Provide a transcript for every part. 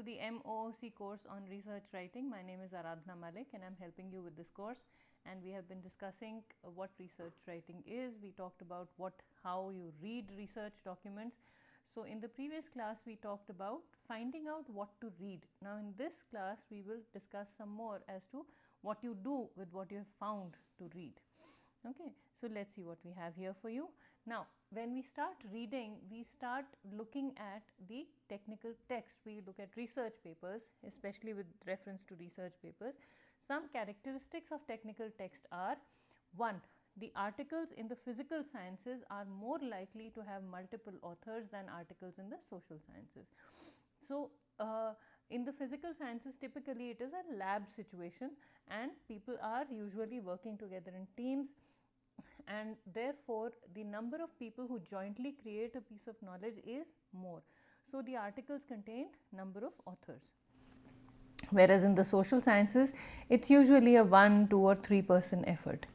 the MOOC course on research writing. My name is Aradhana Malik and I am helping you with this course, and we have been discussing what research writing is. We talked about how you read research documents. So, in the previous class we talked about finding out what to read. Now, in this class we will discuss some more as to what you do with what you have found to read. Okay. So, let us see what we have here for you. Now, when we start reading, we start looking at the technical text. We look at research papers, especially with reference to research papers. Some characteristics of technical text are: 1. The articles in the physical sciences are more likely to have multiple authors than articles in the social sciences. So, in the physical sciences, typically it is a lab situation and people are usually working together in teams, and therefore, the number of people who jointly create a piece of knowledge is more. So, the articles contain number of authors, whereas in the social sciences it is usually a 1, 2 or 3 person effort.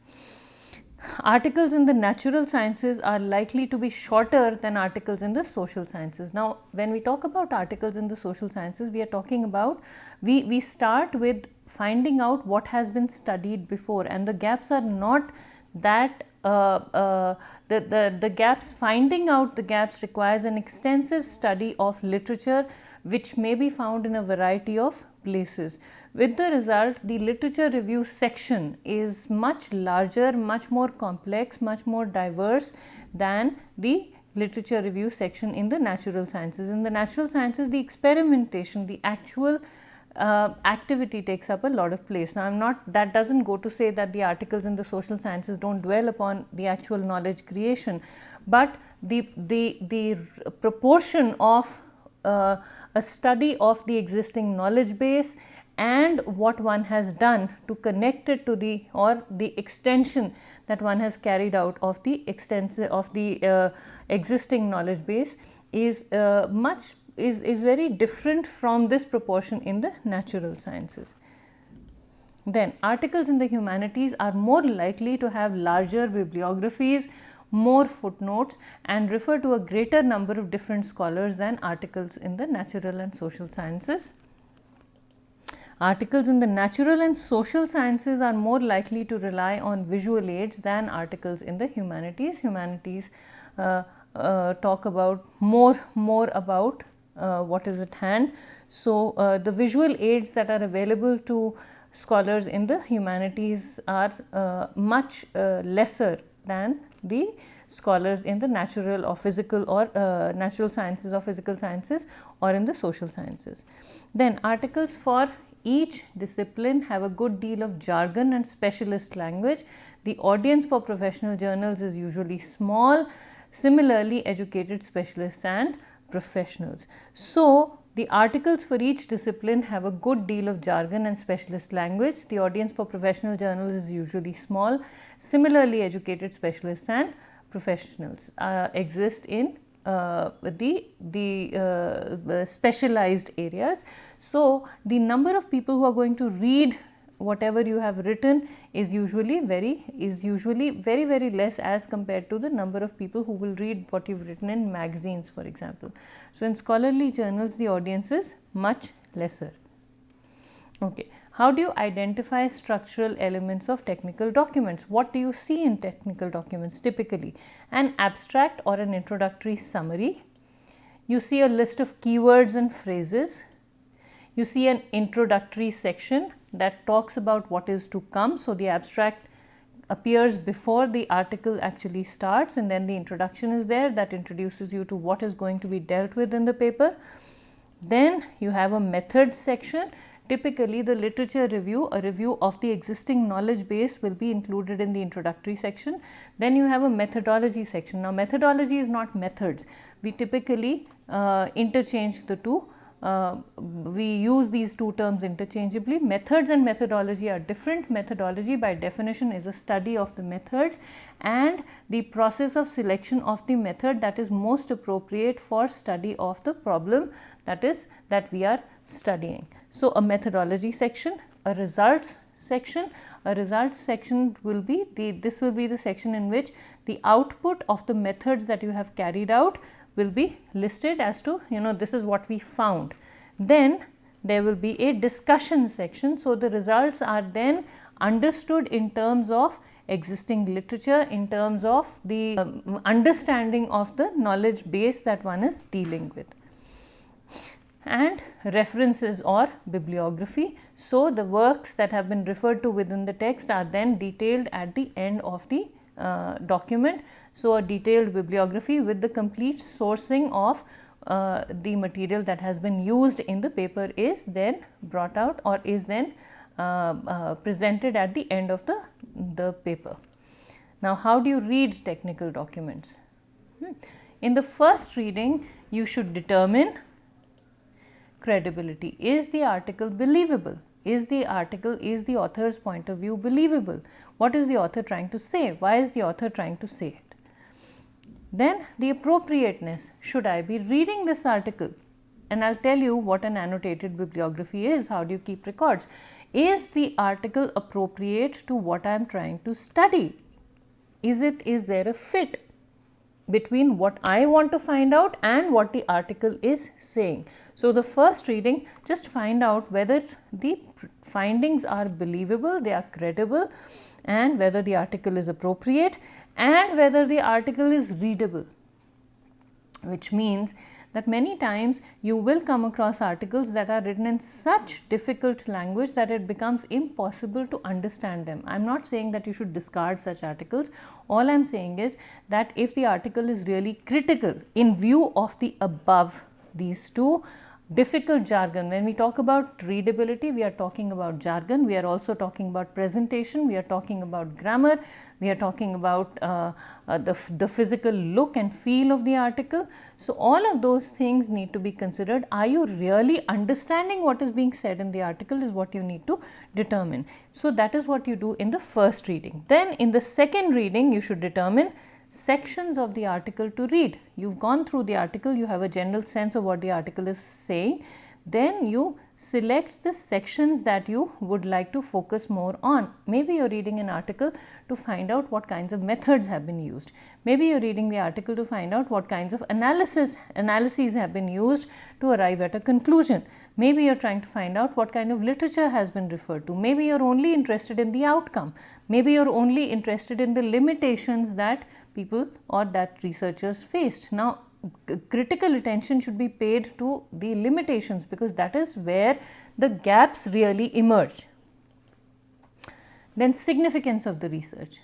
Articles in the natural sciences are likely to be shorter than articles in the social sciences. Now, when we talk about articles in the social sciences, we are talking about, we start with finding out what has been studied before, and the gaps are not that the gaps, finding out the gaps requires an extensive study of literature which may be found in a variety of places. With the result, the literature review section is much larger, much more complex, much more diverse than the literature review section in the natural sciences. In the natural sciences, the experimentation, the actual activity takes up a lot of place. Now, that does not go to say that the articles in the social sciences do not dwell upon the actual knowledge creation, but the proportion of a study of the existing knowledge base and what one has done to connect it to the extension that one has carried out of the existing knowledge base is very different from this proportion in the natural sciences. Then, articles in the humanities are more likely to have larger bibliographies, more footnotes, and refer to a greater number of different scholars than articles in the natural and social sciences. Articles in the natural and social sciences are more likely to rely on visual aids than articles in the humanities. Humanities talk about more about what is at hand. So, the visual aids that are available to scholars in the humanities are much lesser than the scholars in the natural or physical or natural sciences or physical sciences or in the social sciences. Then, articles for each discipline have a good deal of jargon and specialist language. The audience for professional journals is usually small. Similarly, educated specialists and professionals. So, the articles for each discipline have a good deal of jargon and specialist language. The audience for professional journals is usually small. Similarly, educated specialists and professionals exist in the specialized areas. So, the number of people who are going to read whatever you have written is usually very less as compared to the number of people who will read what you have written in magazines, for example. So, in scholarly journals the audience is much lesser. Okay. How do you identify structural elements of technical documents? What do you see in technical documents typically? An abstract or an introductory summary. You see a list of keywords and phrases. You see an introductory section that talks about what is to come. So, the abstract appears before the article actually starts, and then the introduction is there that introduces you to what is going to be dealt with in the paper. Then you have a methods section. Typically, the literature review, a review of the existing knowledge base will be included in the introductory section. Then you have a methodology section. Now, methodology is not methods. We typically interchange the two. We use these two terms interchangeably. Methods and methodology are different. Methodology by definition is a study of the methods and the process of selection of the method that is most appropriate for study of the problem that we are studying. So, a methodology section, a results section. A results section will be this will be the section in which the output of the methods that you have carried out will be listed as to, this is what we found. Then there will be a discussion section. So, the results are then understood in terms of existing literature, in terms of the understanding of the knowledge base that one is dealing with, and references or bibliography. So, the works that have been referred to within the text are then detailed at the end of the document. So, a detailed bibliography with the complete sourcing of the material that has been used in the paper is then brought out or is then presented at the end of the paper. Now, how do you read technical documents? In the first reading, you should determine credibility. Is the article believable? Is the author's point of view believable? What is the author trying to say? Why is the author trying to say it? Then the appropriateness. Should I be reading this article? And I'll tell you what an annotated bibliography is. How do you keep records? Is the article appropriate to what I am trying to study? Is there a fit between what I want to find out and what the article is saying? So, the first reading, just find out whether the findings are believable, they are credible, and whether the article is appropriate and whether the article is readable, which means that many times you will come across articles that are written in such difficult language that it becomes impossible to understand them. I am not saying that you should discard such articles. All I am saying is that if the article is really critical in view of the above, these two, difficult jargon. When we talk about readability, we are talking about jargon, we are also talking about presentation, we are talking about grammar, we are talking about the physical look and feel of the article. So, all of those things need to be considered. Are you really understanding what is being said in the article is what you need to determine. So, that is what you do in the first reading. Then in the second reading, you should determine sections of the article to read. You've gone through the article, you have a general sense of what the article is saying. Then you select the sections that you would like to focus more on. Maybe you're reading an article to find out what kinds of methods have been used. Maybe you're reading the article to find out what kinds of analyses have been used to arrive at a conclusion. Maybe you're trying to find out what kind of literature has been referred to. Maybe you're only interested in the outcome. Maybe you're only interested in the limitations that people or that researchers faced. Now, critical attention should be paid to the limitations because that is where the gaps really emerge. Then significance of the research.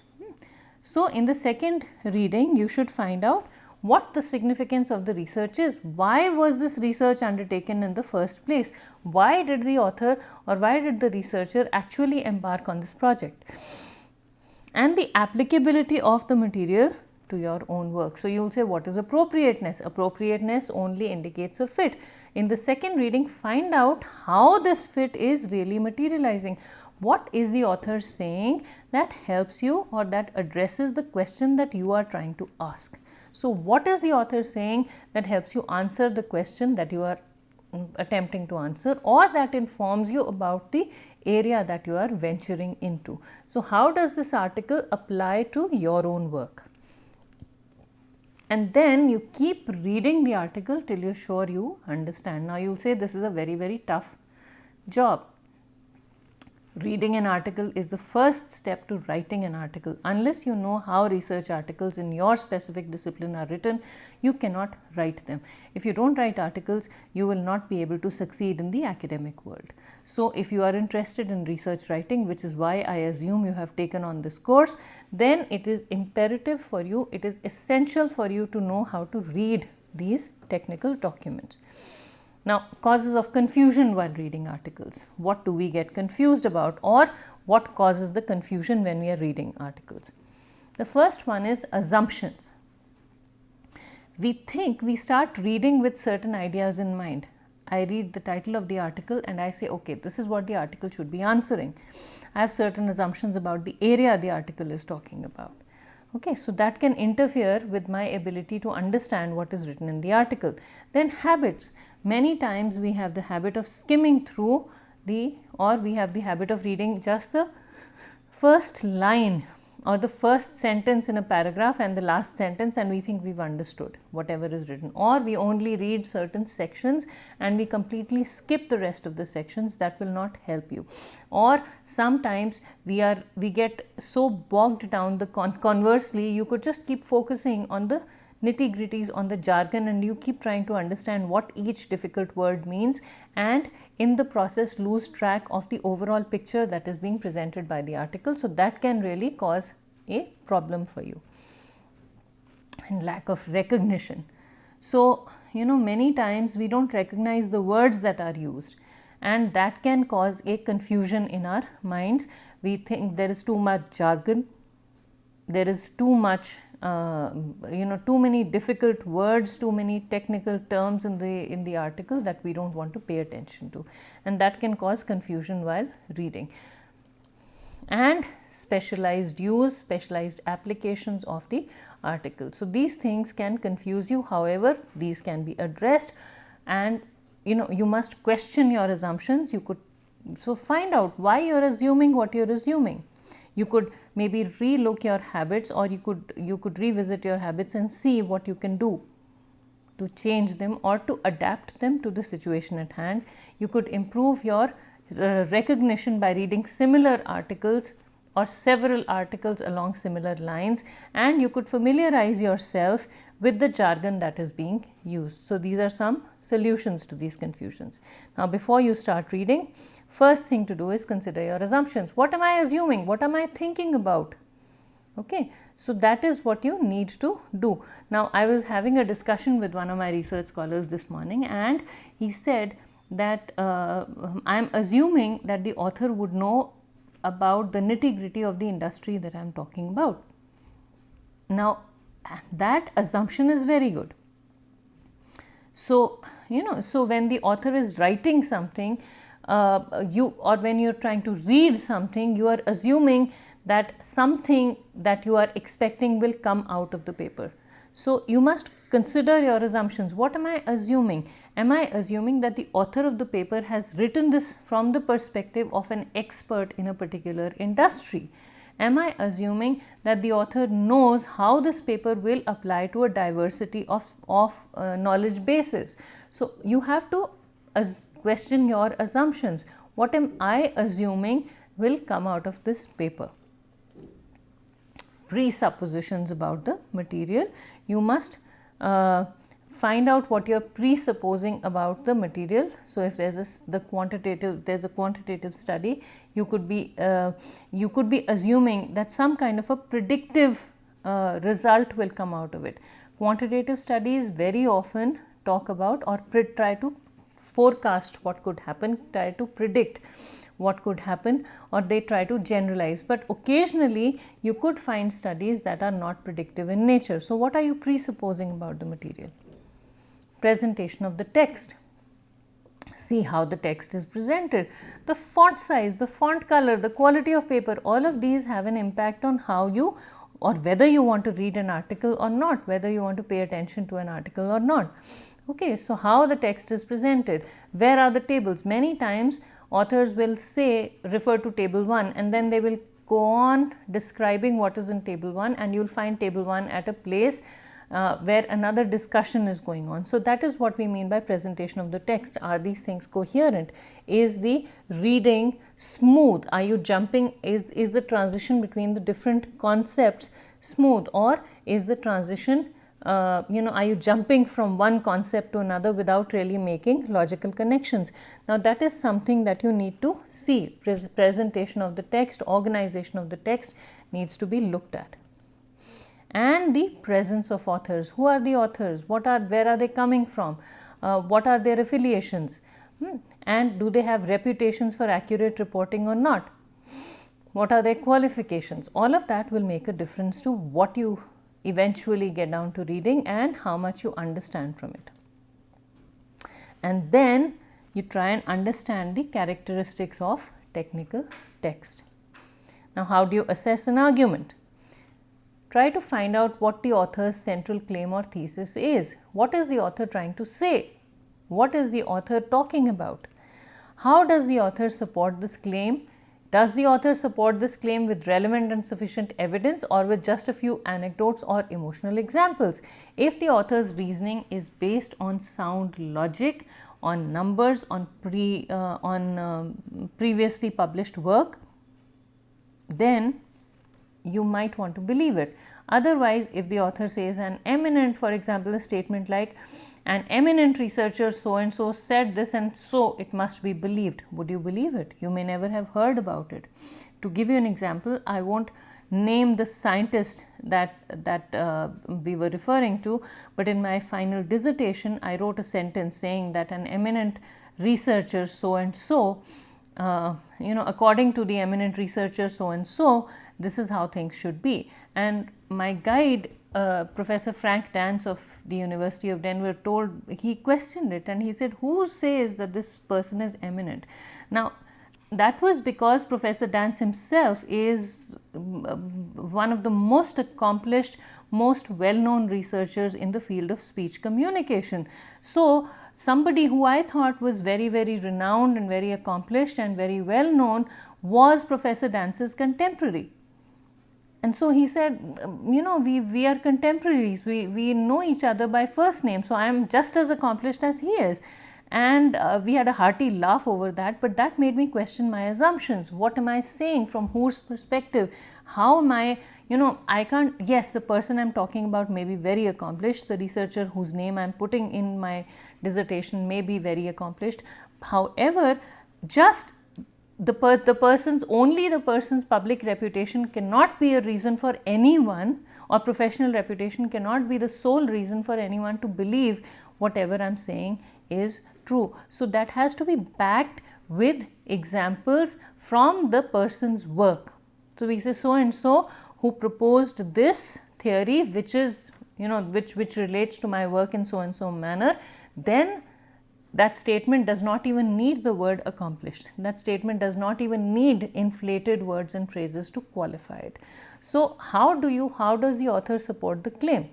So, in the second reading, you should find out what the significance of the research is. Why was this research undertaken in the first place? Why did the author or why did the researcher actually embark on this project? And the applicability of the material to your own work. So, you will say what is appropriateness? Appropriateness only indicates a fit. In the second reading, find out how this fit is really materializing. What is the author saying that helps you or that addresses the question that you are trying to ask? So, what is the author saying that helps you answer the question that you are attempting to answer or that informs you about the area that you are venturing into? So, how does this article apply to your own work? And then you keep reading the article till you are sure you understand. Now, you will say this is a very, very tough job. Reading an article is the first step to writing an article. Unless you know how research articles in your specific discipline are written, you cannot write them. If you don't write articles, you will not be able to succeed in the academic world. So, if you are interested in research writing, which is why I assume you have taken on this course, then it is imperative for you, it is essential for you to know how to read these technical documents. Now, causes of confusion while reading articles. What do we get confused about or what causes the confusion when we are reading articles? The first one is assumptions. We start reading with certain ideas in mind. I read the title of the article and I say, okay, this is what the article should be answering. I have certain assumptions about the area the article is talking about. Okay, so that can interfere with my ability to understand what is written in the article. Then habits. Many times we have the habit of skimming through we have the habit of reading just the first line or the first sentence in a paragraph and the last sentence, and we think we've understood whatever is written, or we only read certain sections and we completely skip the rest of the sections. That will not help you. Or sometimes we get so bogged down, conversely you could just keep focusing on the nitty gritties, on the jargon, and you keep trying to understand what each difficult word means, and in the process lose track of the overall picture that is being presented by the article. So that can really cause a problem for you. And lack of recognition. So many times we don't recognize the words that are used, and that can cause a confusion in our minds. We think there is too much jargon, there is too much too many difficult words, too many technical terms in the article that we don't want to pay attention to, and that can cause confusion while reading. And specialized use, specialized applications of the article. So these things can confuse you. However, these can be addressed, and you must question your assumptions. You could find out why you're assuming what you're assuming. You could maybe relook your habits, or you could revisit your habits and see what you can do to change them or to adapt them to the situation at hand. You could improve your recognition by reading similar articles or several articles along similar lines, and you could familiarize yourself with the jargon that is being used. So these are some solutions to these confusions. Now, before you start reading, first thing to do is consider your assumptions. What am I assuming? What am I thinking about? Okay, so that is what you need to do. Now, I was having a discussion with one of my research scholars this morning, and he said that I am assuming that the author would know about the nitty-gritty of the industry that I am talking about. Now, that assumption is very good. So, so when the author is writing something, or when you're trying to read something, you are assuming that something that you are expecting will come out of the paper. So you must consider your assumptions. What am I assuming? Am I assuming that the author of the paper has written this from the perspective of an expert in a particular industry? Am I assuming that the author knows how this paper will apply to a diversity of knowledge bases? So you have to question your assumptions. What am I assuming will come out of this paper? Presuppositions about the material. You must find out what you're presupposing about the material. So if there's a quantitative study, you could be assuming that some kind of a predictive result will come out of it. Quantitative studies very often talk about or try to forecast what could happen, try to predict what could happen, or they try to generalize, but occasionally you could find studies that are not predictive in nature. So what are you presupposing about the material? Presentation of the text. See how the text is presented. The font size, the font color, the quality of paper, all of these have an impact on how you, or whether you want to read an article or not, whether you want to pay attention to an article or not. Okay, so how the text is presented, where are the tables? Many times authors will refer to table 1, and then they will go on describing what is in table 1, and you will find table 1 at a place where another discussion is going on. So that is what we mean by presentation of the text. Are these things coherent? Is the reading smooth? Are you jumping? Is the transition between the different concepts smooth, or is the transition are you jumping from one concept to another without really making logical connections? Now that is something that you need to see. Presentation of the text, organization of the text needs to be looked at. And the presence of authors. Who are the authors? Where are they coming from? What are their affiliations? And do they have reputations for accurate reporting or not? What are their qualifications? All of that will make a difference to what you eventually get down to reading and how much you understand from it. And then you try and understand the characteristics of technical text. Now, how do you assess an argument? Try to find out what the author's central claim or thesis is. What is the author trying to say? What is the author talking about? How does the author support this claim? Does the author support this claim with relevant and sufficient evidence or with just a few anecdotes or emotional examples? If the author's reasoning is based on sound logic, on numbers, on previously published work, then you might want to believe it. Otherwise, if the author says an eminent, for example, a statement like an eminent researcher so and so said this and so it must be believed, would you believe it? You may never have heard about it. To give you an example, I won't name the scientist that we were referring to, but in my final dissertation I wrote a sentence saying that an eminent researcher so and so, according to the eminent researcher so and so, this is how things should be. And my guide, Professor Frank Dance of the University of Denver, he questioned it and he said, who says that this person is eminent? Now, that was because Professor Dance himself is one of the most accomplished, most well-known researchers in the field of speech communication. So, somebody who I thought was very, very renowned and very accomplished and very well-known was Professor Dance's contemporary. And so he said, we are contemporaries, we know each other by first name, so I am just as accomplished as he is. And we had a hearty laugh over that, but that made me question my assumptions. What am I saying? From whose perspective? How am I, I can't, yes, the person I am talking about may be very accomplished, the researcher whose name I am putting in my dissertation may be very accomplished. However, just the person's public reputation cannot be a reason for anyone, or professional reputation cannot be the sole reason for anyone to believe whatever I am saying is true. So, that has to be backed with examples from the person's work. So, we say so and so who proposed this theory which is which relates to my work in so and so manner, then that statement does not even need the word accomplished. That statement does not even need inflated words and phrases to qualify it. So, how does the author support the claim?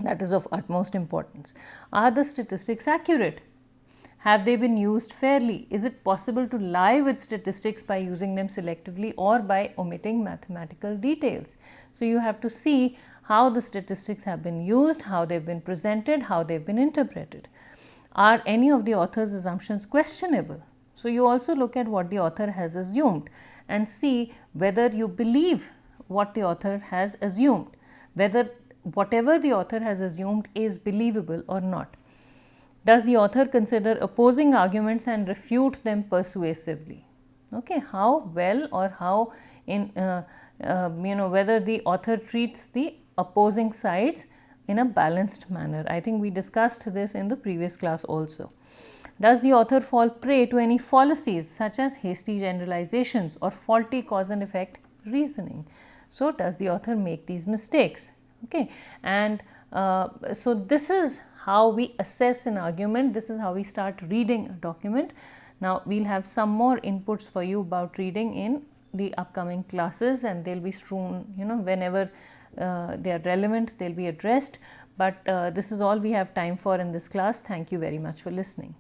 That is of utmost importance. Are the statistics accurate? Have they been used fairly? Is it possible to lie with statistics by using them selectively or by omitting mathematical details? So, you have to see how the statistics have been used, how they have been presented, how they have been interpreted. Are any of the author's assumptions questionable? So, you also look at what the author has assumed and see whether you believe what the author has assumed, whether whatever the author has assumed is believable or not. Does the author consider opposing arguments and refute them persuasively? Okay, how well or how whether the author treats the opposing sides in a balanced manner. I think we discussed this in the previous class also. Does the author fall prey to any fallacies such as hasty generalizations or faulty cause and effect reasoning? So, does the author make these mistakes? Okay, and so this is how we assess an argument. This is how we start reading a document. Now, we will have some more inputs for you about reading in the upcoming classes, and they will be strewn, whenever they are relevant, they will be addressed. But this is all we have time for in this class. Thank you very much for listening.